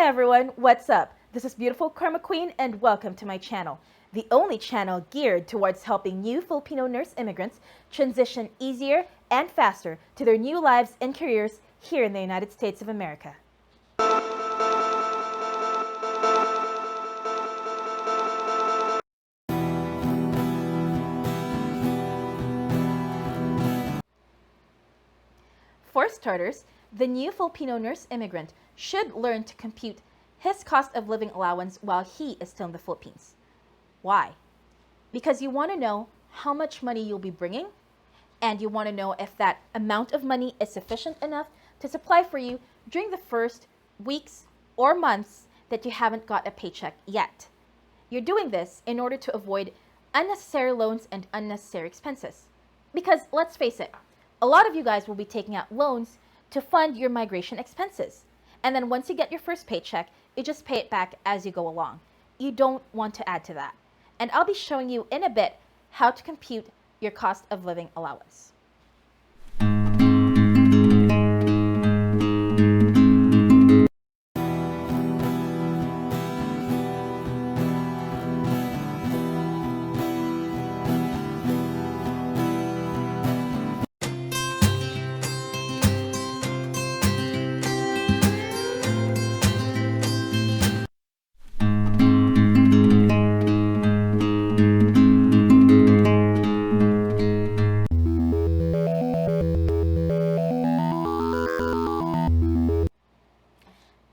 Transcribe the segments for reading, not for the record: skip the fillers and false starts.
Hi everyone, what's up? This is beautiful Karma Queen and welcome to my channel, the only channel geared towards helping new Filipino nurse immigrants transition easier and faster to their new lives and careers here in the United States of America. For starters, the new Filipino nurse immigrant should learn to compute his cost of living allowance while he is still in the Philippines. Why? Because you want to know how much money you'll be bringing, and you want to know if that amount of money is sufficient enough to supply for you during the first weeks or months that you haven't got a paycheck yet. You're doing this in order to avoid unnecessary loans and unnecessary expenses. Because let's face it, a lot of you guys will be taking out loans to fund your migration expenses. And then once you get your first paycheck, you just pay it back as you go along. You don't want to add to that. And I'll be showing you in a bit how to compute your cost of living allowance.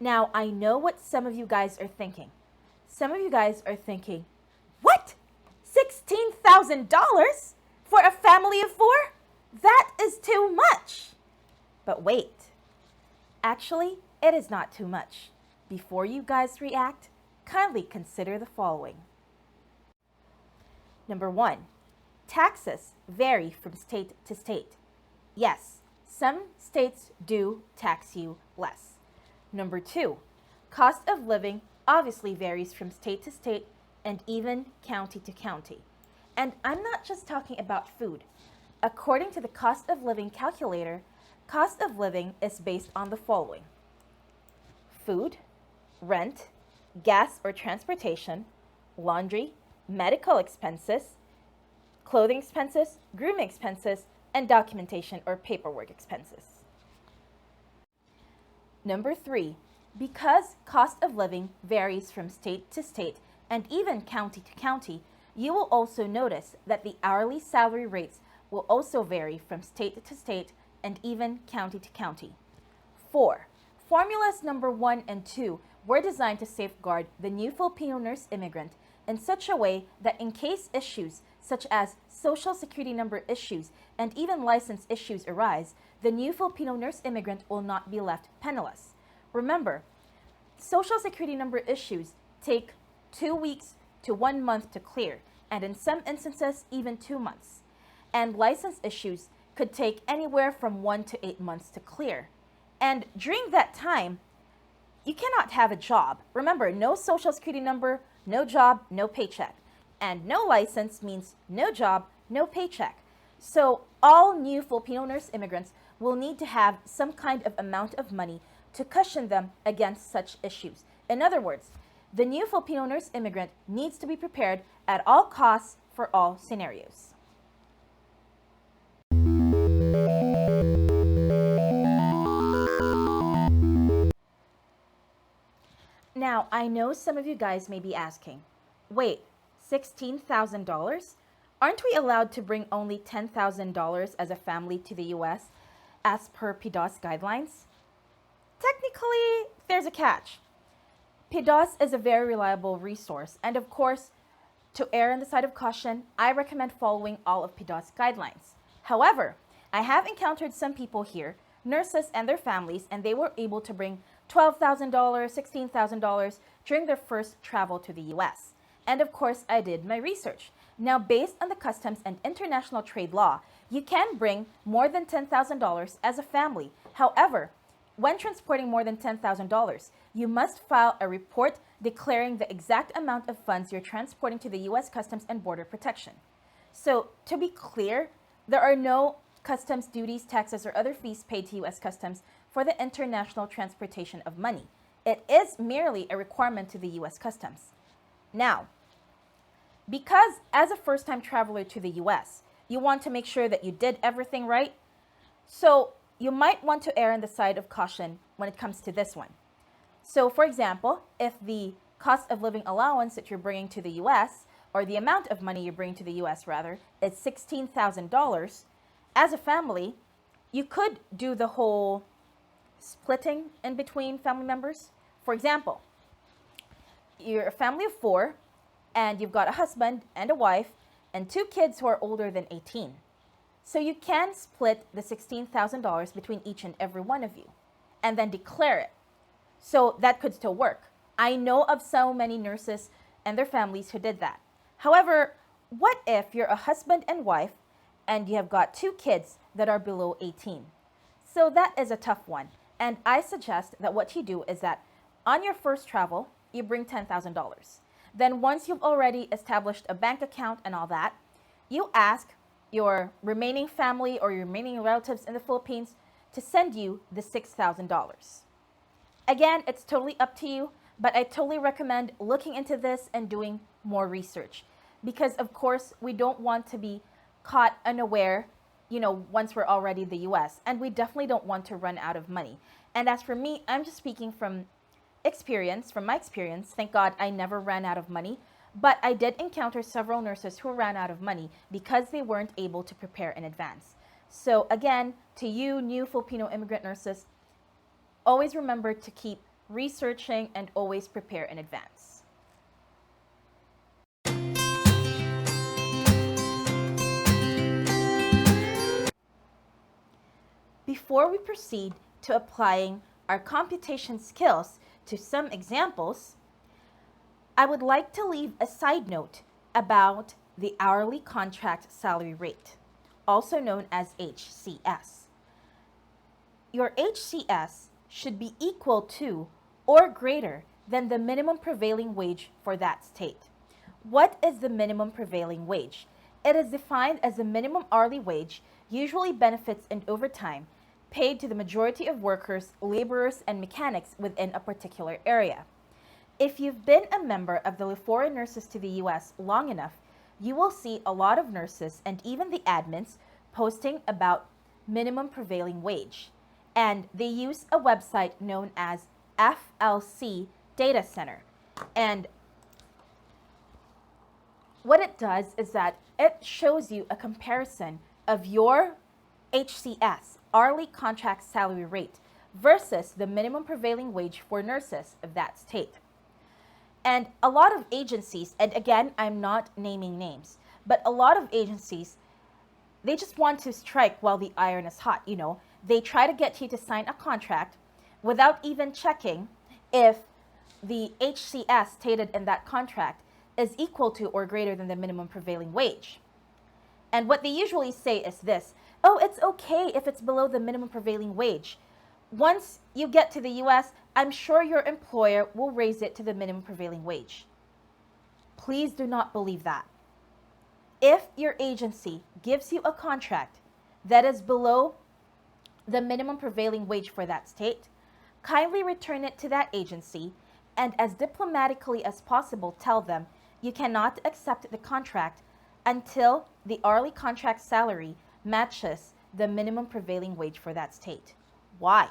Now, I know what some of you guys are thinking. Some of you guys are thinking, what? $16,000 for a family of 4? That is too much. But wait, actually, it is not too much. Before you guys react, kindly consider the following. Number 1, taxes vary from state to state. Yes, some states do tax you less. Number 2, cost of living obviously varies from state to state and even county to county. And I'm not just talking about food. According to the cost of living calculator, cost of living is based on the following: food, rent, gas or transportation, laundry, medical expenses, clothing expenses, grooming expenses, and documentation or paperwork expenses. Number 3, because cost of living varies from state to state and even county to county, you will also notice that the hourly salary rates will also vary from state to state and even county to county. 4, formulas number 1 and 2 were designed to safeguard the new Filipino nurse immigrant in such a way that in case issues such as social security number issues and even license issues arise, the new Filipino nurse immigrant will not be left penniless. Remember, social security number issues take 2 weeks to 1 month to clear, and in some instances, even 2 months. And license issues could take anywhere from 1 to 8 months to clear. And during that time, you cannot have a job. Remember, no social security number, no job, no paycheck. And no license means no job, no paycheck. So all new Filipino nurse immigrants will need to have some kind of amount of money to cushion them against such issues. In other words, the new Filipino nurse immigrant needs to be prepared at all costs for all scenarios. Now, I know some of you guys may be asking, wait, $16,000? Aren't we allowed to bring only $10,000 as a family to the US as per PDOS guidelines? Technically, there's a catch. PDOS is a very reliable resource, and of course, to err on the side of caution, I recommend following all of PDOS guidelines. However, I have encountered some people here, nurses and their families, and they were able to bring $12,000, $16,000 during their first travel to the US. And of course, I did my research. Now, based on the customs and international trade law, you can bring more than $10,000 as a family. However, when transporting more than $10,000, you must file a report declaring the exact amount of funds you're transporting to the U.S. Customs and Border Protection. So, to be clear, there are no customs duties, taxes, or other fees paid to U.S. Customs for the international transportation of money. It is merely a requirement to the US Customs. Now, because as a first time traveler to the US, you want to make sure that you did everything right, so you might want to err on the side of caution when it comes to this one. So, for example, if the cost of living allowance that you're bringing to the US, or the amount of money you're bringing to the US rather, is $16,000, as a family, you could do the whole splitting in between family members. For example, you're a family of four, and you've got a husband and a wife and two kids who are older than 18. So you can split the $16,000 between each and every one of you and then declare it. So that could still work. I know of so many nurses and their families who did that. However, what if you're a husband and wife and you have got two kids that are below 18? So that is a tough one. And I suggest that what you do is that on your first travel, you bring $10,000. Then once you've already established a bank account and all that, you ask your remaining family or your remaining relatives in the Philippines to send you the $6,000. Again, it's totally up to you, but I totally recommend looking into this and doing more research because, of course, we don't want to be caught unaware, once we're already in the US, and we definitely don't want to run out of money. And as for me, I'm just speaking from my experience. Thank God I never ran out of money, but I did encounter several nurses who ran out of money because they weren't able to prepare in advance. So again, to you new Filipino immigrant nurses, always remember to keep researching and always prepare in advance. Before we proceed to applying our computation skills to some examples, I would like to leave a side note about the hourly contract salary rate, also known as HCS. Your HCS should be equal to or greater than the minimum prevailing wage for that state. What is the minimum prevailing wage? It is defined as the minimum hourly wage, usually benefits and overtime, paid to the majority of workers, laborers, and mechanics within a particular area. If you've been a member of the foreign nurses to the US long enough, you will see a lot of nurses and even the admins posting about minimum prevailing wage. And they use a website known as FLC Data Center. And what it does is that it shows you a comparison of your HCS, hourly contract salary rate, versus the minimum prevailing wage for nurses of that state. And a lot of agencies, and again, I'm not naming names, but a lot of agencies, they just want to strike while the iron is hot. They try to get you to sign a contract without even checking if the HCS stated in that contract is equal to or greater than the minimum prevailing wage. And what they usually say is this: oh, it's okay if it's below the minimum prevailing wage. Once you get to the US, I'm sure your employer will raise it to the minimum prevailing wage. Please do not believe that. If your agency gives you a contract that is below the minimum prevailing wage for that state, kindly return it to that agency and as diplomatically as possible tell them you cannot accept the contract until the hourly contract salary matches the minimum prevailing wage for that state. Why?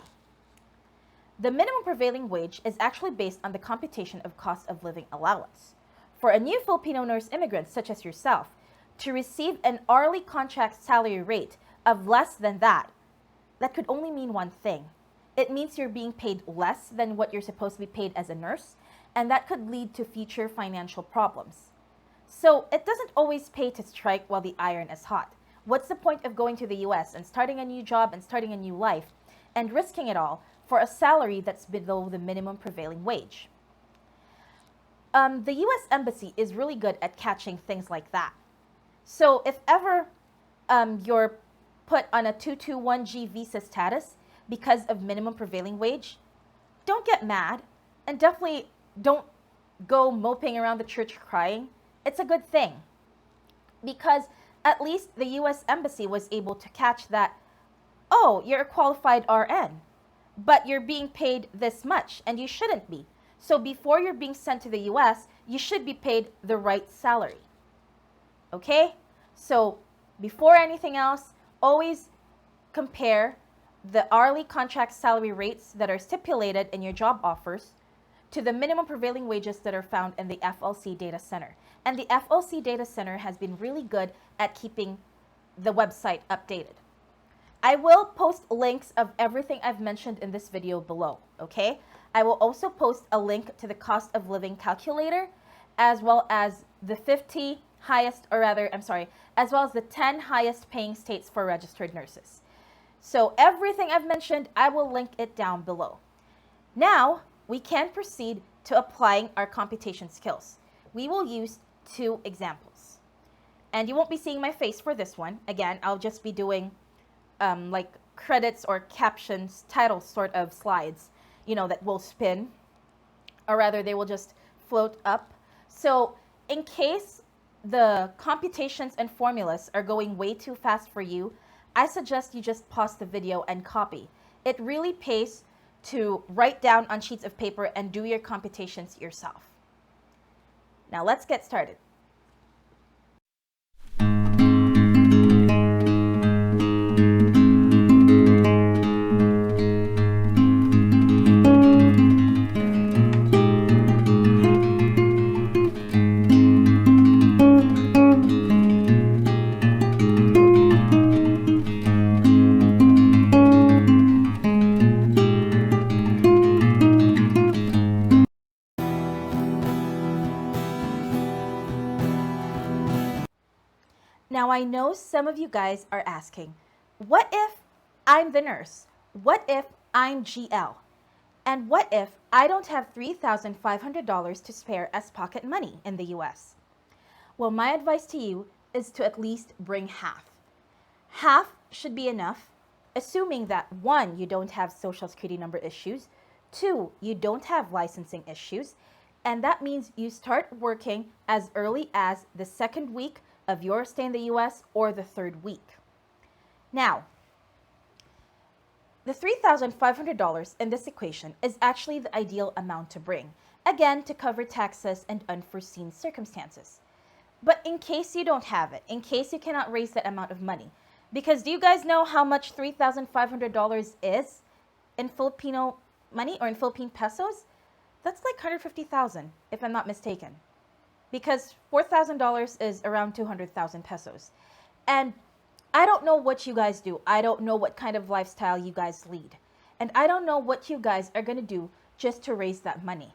The minimum prevailing wage is actually based on the computation of cost of living allowance. For a new Filipino nurse immigrant such as yourself, to receive an hourly contract salary rate of less than that could only mean one thing. It means you're being paid less than what you're supposed to be paid as a nurse, and that could lead to future financial problems. So it doesn't always pay to strike while the iron is hot. What's the point of going to the US and starting a new job and starting a new life and risking it all for a salary that's below the minimum prevailing wage? The US Embassy is really good at catching things like that. So if ever you're put on a 221G visa status because of minimum prevailing wage, don't get mad, and definitely don't go moping around the church crying. It's a good thing because at least the US Embassy was able to catch that, oh, you're a qualified RN. but you're being paid this much and you shouldn't be. So before you're being sent to the US, you should be paid the right salary. Okay? So before anything else, always compare the hourly contract salary rates that are stipulated in your job offers to the minimum prevailing wages that are found in the FLC Data Center. And the FLC Data Center has been really good at keeping the website updated. I will post links of everything I've mentioned in this video below, okay? I will also post a link to the cost of living calculator, as well as the 50 highest, or rather, I'm sorry, as well as the 10 highest paying states for registered nurses. So everything I've mentioned, I will link it down below. Now, we can proceed to applying our computation skills. We will use 2 examples. And you won't be seeing my face for this one. Again, I'll just be doing like credits or captions, titles sort of slides, you know, that will spin, or rather they will just float up. So in case the computations and formulas are going way too fast for you, I suggest you just pause the video and copy. It really pays to write down on sheets of paper and do your computations yourself. Now let's get started. Now I know some of you guys are asking, what if I'm the nurse? What if I'm GL? And what if I don't have $3,500 to spare as pocket money in the US? Well, my advice to you is to at least bring half. Half should be enough, assuming that 1, you don't have social security number issues, 2, you don't have licensing issues, and that means you start working as early as the 2nd week of your stay in the US or the 3rd week. Now, the $3,500 in this equation is actually the ideal amount to bring, again, to cover taxes and unforeseen circumstances. But in case you don't have it, in case you cannot raise that amount of money, because do you guys know how much $3,500 is in Filipino money or in Philippine pesos? That's like 150,000 if I'm not mistaken. Because $4,000 is around 200,000 pesos. And I don't know what you guys do. I don't know what kind of lifestyle you guys lead. And I don't know what you guys are going to do just to raise that money.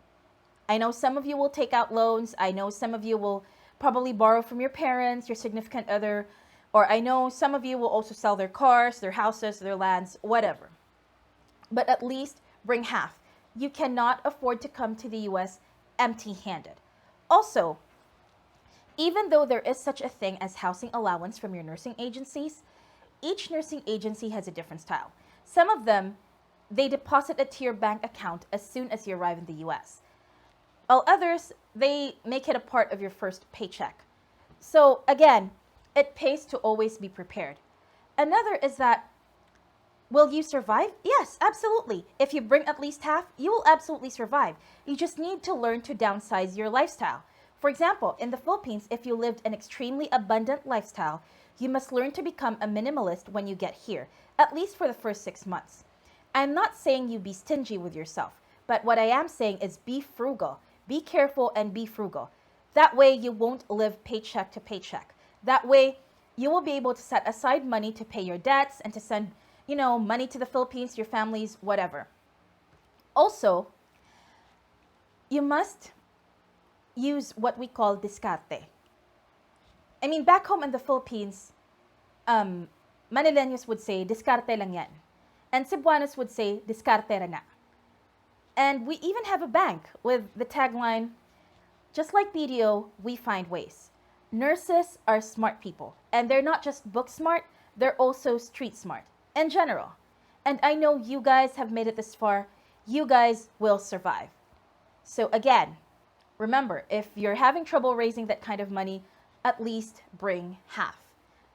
I know some of you will take out loans. I know some of you will probably borrow from your parents, your significant other, or I know some of you will also sell their cars, their houses, their lands, whatever. But at least bring half. You cannot afford to come to the US empty-handed. Also, even though there is such a thing as housing allowance from your nursing agencies, each nursing agency has a different style. Some of them, they deposit it to your bank account as soon as you arrive in the US. While others, they make it a part of your first paycheck. So again, it pays to always be prepared. Another is that, will you survive? Yes, absolutely. If you bring at least half, you will absolutely survive. You just need to learn to downsize your lifestyle. For example, in the Philippines, if you lived an extremely abundant lifestyle, you must learn to become a minimalist when you get here, at least for the first 6 months. I'm not saying you be stingy with yourself, but what I am saying is be frugal. Be careful and be frugal. That way you won't live paycheck to paycheck. That way you will be able to set aside money to pay your debts and to send, money to the Philippines, your families, whatever. Also, you must use what we call discarte. I mean, back home in the Philippines, Manileños would say, discarte lang yan. And Cebuanos would say, discarte na. And we even have a bank with the tagline, just like BDO, we find ways. Nurses are smart people. And they're not just book smart, they're also street smart in general. And I know you guys have made it this far. You guys will survive. So again, remember, if you're having trouble raising that kind of money, at least bring half.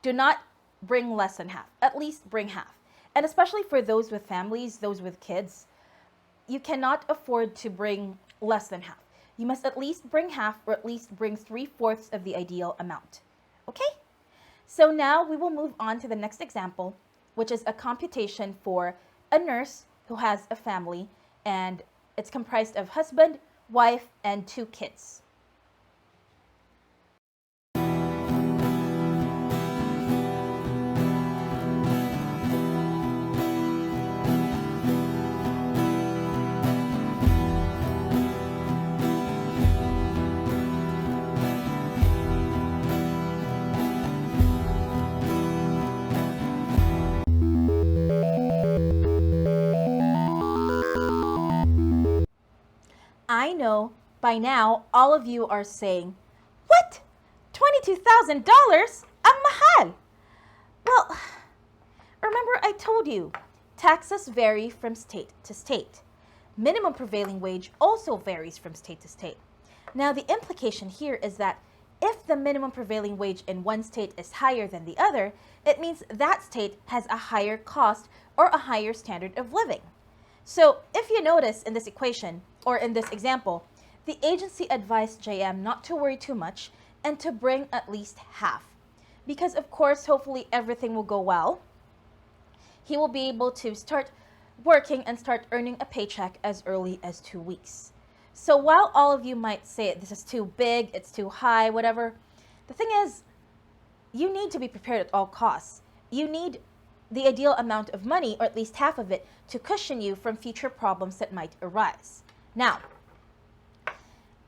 Do not bring less than half. At least bring half. And especially for those with families, those with kids, you cannot afford to bring less than half. You must at least bring half, or at least bring 3/4 of the ideal amount. Okay? So now we will move on to the next example, which is a computation for a nurse who has a family, and it's comprised of husband, wife, and 2 kids. I know by now all of you are saying, "What? $22,000? Ang mahal!" Well, remember I told you, taxes vary from state to state. Minimum prevailing wage also varies from state to state. Now, the implication here is that if the minimum prevailing wage in one state is higher than the other, it means that state has a higher cost or a higher standard of living. So if you notice in this equation, or in this example, the agency advised JM not to worry too much and to bring at least half. Because of course, hopefully everything will go well. He will be able to start working and start earning a paycheck as early as 2 weeks. So while all of you might say this is too big, it's too high, whatever, the thing is, you need to be prepared at all costs. You need the ideal amount of money, or at least half of it, to cushion you from future problems that might arise. Now,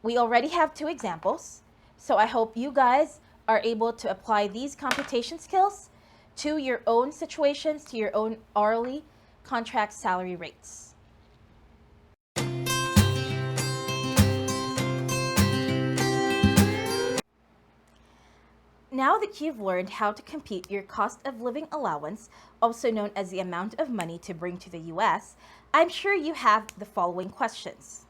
we already have 2 examples, so I hope you guys are able to apply these computation skills to your own situations, to your own hourly contract salary rates. Now that you've learned how to compute your cost of living allowance, also known as the amount of money to bring to the US, I'm sure you have the following questions.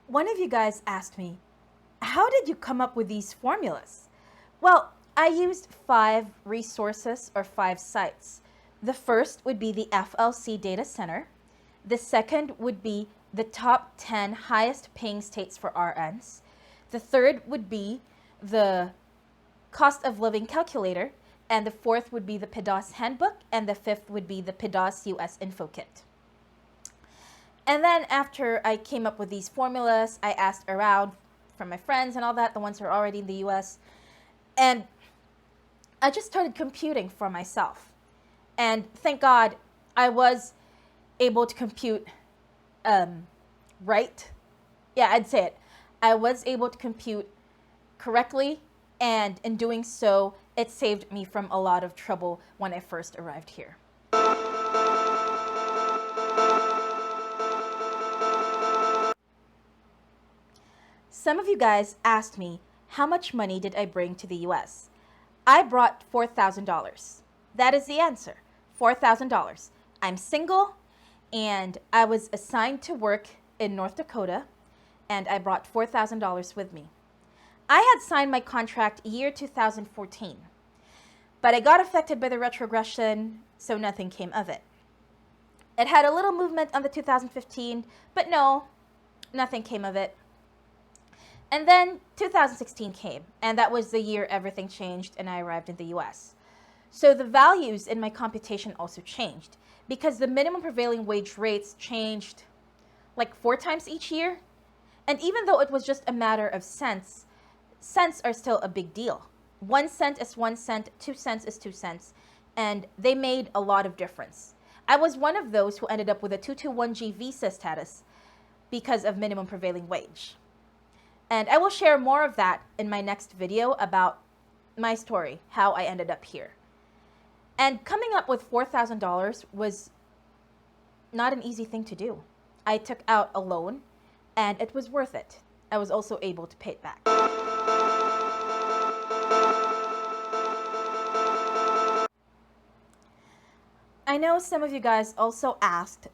One of you guys asked me, how did you come up with these formulas? Well, I used 5 resources or 5 sites. The first would be the FLC Data Center. The second would be the top 10 highest paying states for RNs. The third would be the cost of living calculator, and the fourth would be the PDOS Handbook, and the fifth would be the PDOS US Info Kit. And then after I came up with these formulas, I asked around from my friends and all that, the ones who are already in the US, and I just started computing for myself. And thank God I was able to compute right. Yeah, I'd say it. I was able to compute correctly, and in doing so, it saved me from a lot of trouble when I first arrived here. Some of you guys asked me, how much money did I bring to the US? I brought $4,000. That is the answer, $4,000. I'm single, and I was assigned to work in North Dakota, and I brought $4,000 with me. I had signed my contract year 2014, but I got affected by the retrogression, so nothing came of it. It had a little movement on the 2015, but no, nothing came of it. And then 2016 came, and that was the year everything changed and I arrived in the US. So the values in my computation also changed, because the minimum prevailing wage rates changed like 4 times each year. And even though it was just a matter of cents, cents are still a big deal. 1 cent is 1 cent, 2 cents is 2 cents, and they made a lot of difference. I was one of those who ended up with a 221G visa status because of minimum prevailing wage. And I will share more of that in my next video about my story, how I ended up here. And coming up with $4,000 was not an easy thing to do. I took out a loan, and it was worth it. I was also able to pay it back. I know some of you guys also asked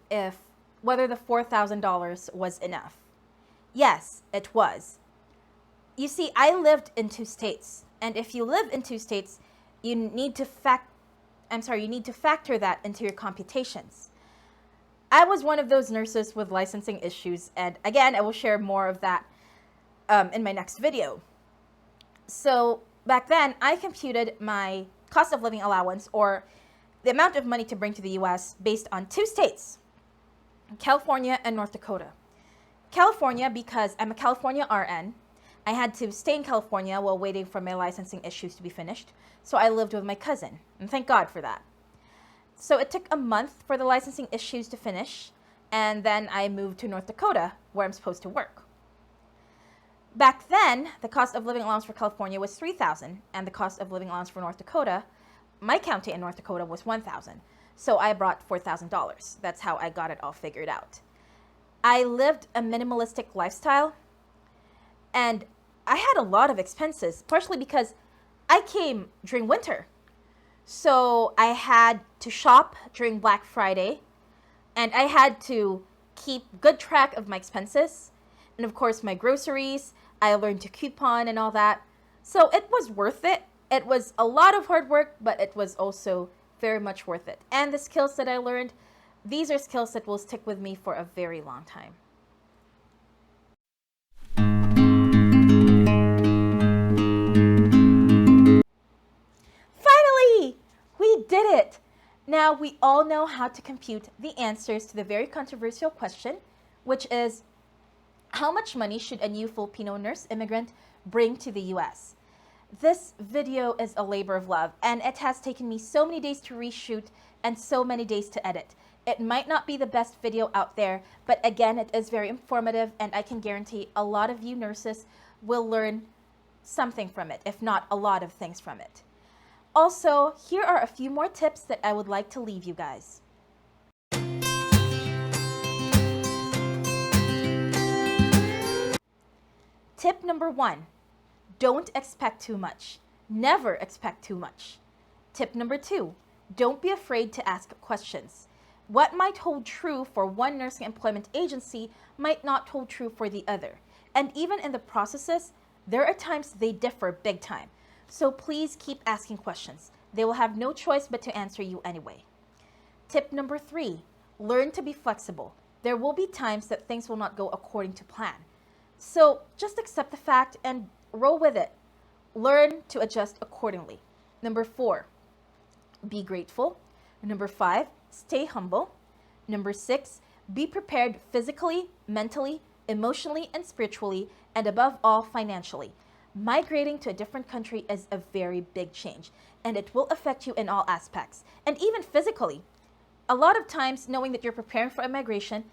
whether the $4,000 was enough. Yes, it was. You see, I lived in 2 states, and if you live in 2 states, you need to factor that into your computations. I was one of those nurses with licensing issues, and again, I will share more of that in my next video. So back then, I computed my cost of living allowance, or the amount of money to bring to the US, based on 2 states, California and North Dakota. California, because I'm a California RN, I had to stay in California while waiting for my licensing issues to be finished, so I lived with my cousin, and thank God for that. So it took a month for the licensing issues to finish, and then I moved to North Dakota, where I'm supposed to work. Back then, the cost of living allowance for California was $3,000, and the cost of living allowance for North Dakota, my county in North Dakota, was $1,000. So I brought $4,000. That's how I got it all figured out. I lived a minimalistic lifestyle, and I had a lot of expenses, partially because I came during winter. So I had to shop during Black Friday, and I had to keep good track of my expenses. And of course, my groceries, I learned to coupon and all that. So it was worth it. It was a lot of hard work, but it was also very much worth it. And the skills that I learned, these are skills that will stick with me for a very long time. Finally, we did it. Now we all know how to compute the answers to the very controversial question, which is, how much money should a new Filipino nurse immigrant bring to the US? This video is a labor of love, and it has taken me so many days to reshoot and so many days to edit. It might not be the best video out there, but again, it is very informative, and I can guarantee a lot of you nurses will learn something from it, if not a lot of things from it. Also, here are a few more tips that I would like to leave you guys. Tip number 1, don't expect too much. Never expect too much. Tip number 2, don't be afraid to ask questions. What might hold true for one nursing employment agency might not hold true for the other. And even in the processes, there are times they differ big time. So please keep asking questions. They will have no choice but to answer you anyway. Tip number 3, learn to be flexible. There will be times that things will not go according to plan. So just accept the fact and roll with it. Learn to adjust accordingly. Number 4, be grateful. Number 5, stay humble. Number 6, be prepared physically, mentally, emotionally, and spiritually, and above all, financially. Migrating to a different country is a very big change, and it will affect you in all aspects, and even physically. A lot of times, knowing that you're preparing for immigration,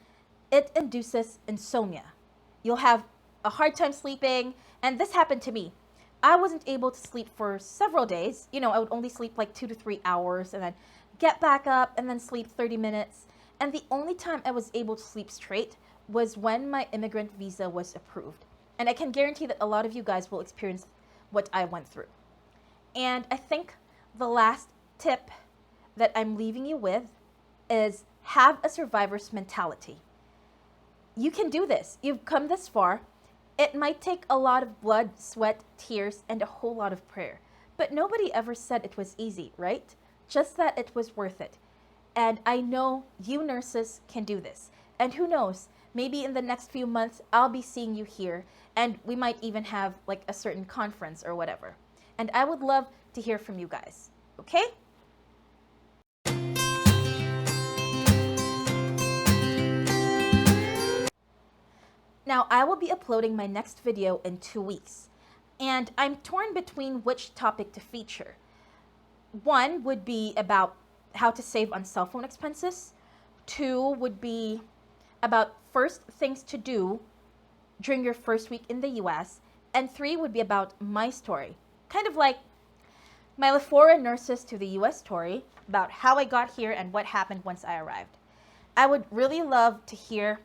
it induces insomnia. You'll have a hard time sleeping, and this happened to me. I wasn't able to sleep for several days. I would only sleep like 2 to 3 hours and then get back up and then sleep 30 minutes. And the only time I was able to sleep straight was when my immigrant visa was approved. And I can guarantee that a lot of you guys will experience what I went through. And I think the last tip that I'm leaving you with is have a survivor's mentality. You can do this. You've come this far. It might take a lot of blood, sweat, tears, and a whole lot of prayer. But nobody ever said it was easy, right? Just that it was worth it. And I know you nurses can do this. And who knows, maybe in the next few months, I'll be seeing you here, and we might even have like a certain conference or whatever. And I would love to hear from you guys, okay? Now, I will be uploading my next video in 2 weeks, and I'm torn between which topic to feature. One would be about how to save on cell phone expenses. 2 would be about first things to do during your first week in the US. And 3 would be about my story, kind of like my Lafora nurses to the US story, about how I got here and what happened once I arrived. I would really love to hear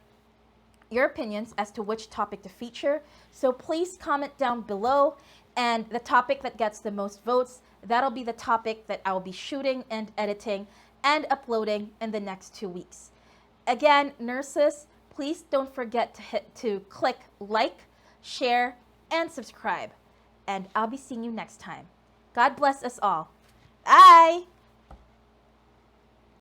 your opinions as to which topic to feature, so please comment down below, and the topic that gets the most votes, that'll be the topic that I will be shooting and editing and uploading in the next 2 weeks. Again, nurses, please don't forget to click like, share, and subscribe. And I'll be seeing you next time. God bless us all. Bye!